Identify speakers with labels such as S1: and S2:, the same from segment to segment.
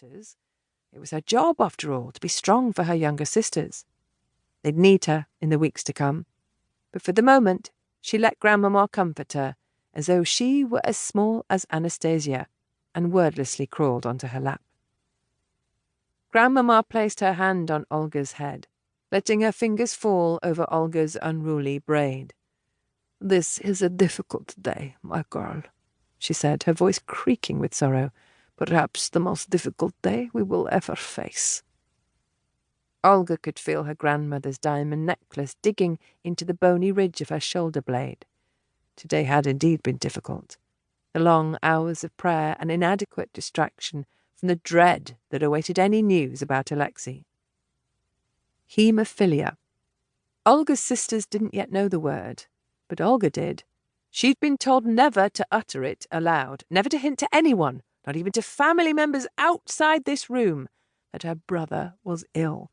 S1: daughters. It was her job, after all, to be strong for her younger sisters. They'd need her in the weeks to come, but for the moment she let Grandmama comfort her, as though she were as small as Anastasia, and wordlessly crawled onto her lap. Grandmama placed her hand on Olga's head, letting her fingers fall over Olga's unruly braid. "This is a difficult day, my girl," she said, her voice creaking with sorrow. "Perhaps the most difficult day we will ever face." Olga could feel her grandmother's diamond necklace digging into the bony ridge of her shoulder blade. Today had indeed been difficult. The long hours of prayer and inadequate distraction from the dread that awaited any news about Alexei. Haemophilia. Olga's sisters didn't yet know the word, but Olga did. She'd been told never to utter it aloud, never to hint to anyone, not even to family members outside this room, that her brother was ill.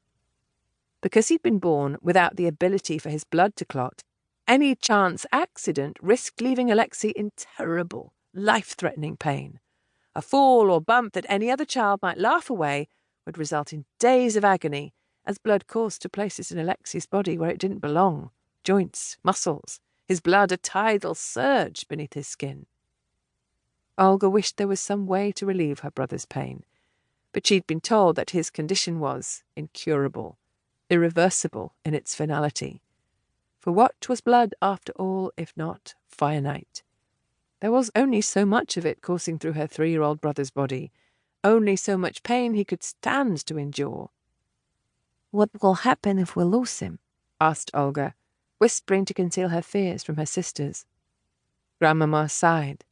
S1: Because he'd been born without the ability for his blood to clot, any chance accident risked leaving Alexei in terrible, life-threatening pain. A fall or bump that any other child might laugh away would result in days of agony, as blood coursed to places in Alexei's body where it didn't belong, joints, muscles, his blood a tidal surge beneath his skin. Olga wished there was some way to relieve her brother's pain, but she'd been told that his condition was incurable, irreversible in its finality. For what was blood, after all, if not finite? There was only so much of it coursing through her 3-year-old brother's body, only so much pain he could stand to endure. "What will happen if we lose him?" asked Olga, whispering to conceal her fears from her sisters. Grandmama sighed.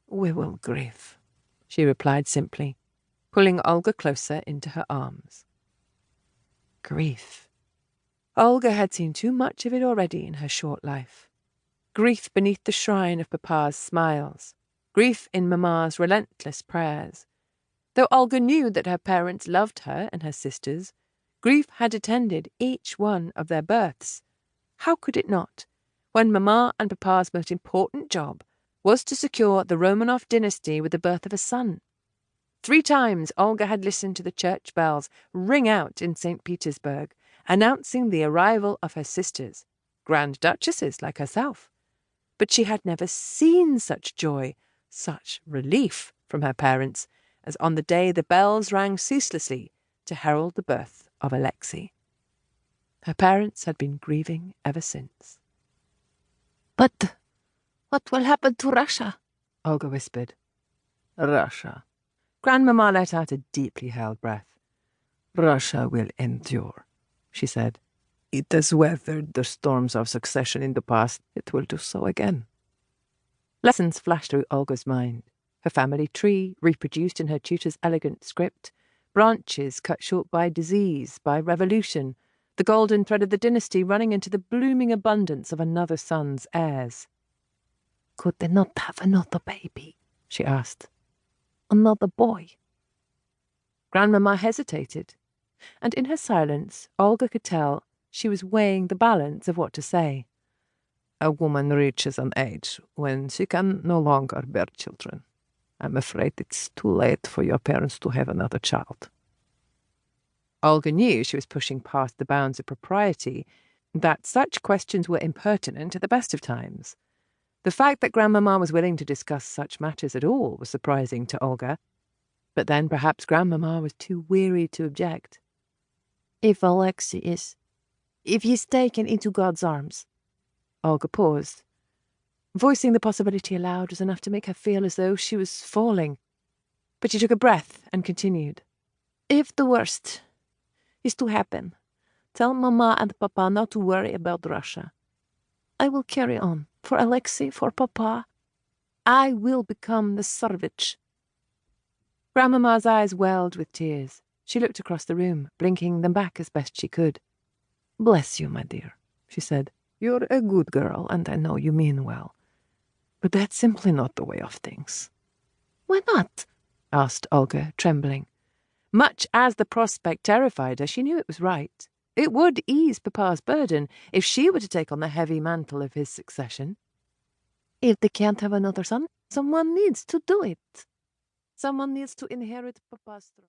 S1: "We will grieve," she replied simply, pulling Olga closer into her arms. Grief. Olga had seen too much of it already in her short life. Grief beneath the shrine of Papa's smiles, grief in Mamma's relentless prayers. Though Olga knew that her parents loved her and her sisters, grief had attended each one of their births. How could it not, when Mamma and Papa's most important job was to secure the Romanov dynasty with the birth of a son? 3 times Olga had listened to the church bells ring out in Saint Petersburg, announcing the arrival of her sisters, grand duchesses like herself. But she had never seen such joy, such relief from her parents, as on the day the bells rang ceaselessly to herald the birth of Alexei. Her parents had been grieving ever since. "But what will happen to Russia?" Olga whispered. "Russia." Grandmama let out a deeply held breath. "Russia will endure," she said. "It has weathered the storms of succession in the past. It will do so again." Lessons flashed through Olga's mind. Her family tree, reproduced in her tutor's elegant script, branches cut short by disease, by revolution, the golden thread of the dynasty running into the blooming abundance of another son's heirs. "Could they not have another baby?" she asked. "Another boy?" Grandmama hesitated, and in her silence Olga could tell she was weighing the balance of what to say. "A woman reaches an age when she can no longer bear children. I'm afraid it's too late for your parents to have another child." Olga knew she was pushing past the bounds of propriety, that such questions were impertinent at the best of times. The fact that Grandmama was willing to discuss such matters at all was surprising to Olga, but then perhaps Grandmama was too weary to object. "If Alexei if he's taken into God's arms." Olga paused. Voicing the possibility aloud was enough to make her feel as though she was falling. But she took a breath and continued. "If the worst is to happen, tell Mamma and Papa not to worry about Russia. I will carry on. For Alexei, for Papa, I will become the Tsarevich." Grandmama's eyes welled with tears. She looked across the room, blinking them back as best she could. "Bless you, my dear," she said. "You're a good girl, and I know you mean well. But that's simply not the way of things." "Why not?" asked Olga, trembling. Much as the prospect terrified her, she knew it was right. It would ease Papa's burden if she were to take on the heavy mantle of his succession. "If they can't have another son, someone needs to do it. Someone needs to inherit Papa's throne."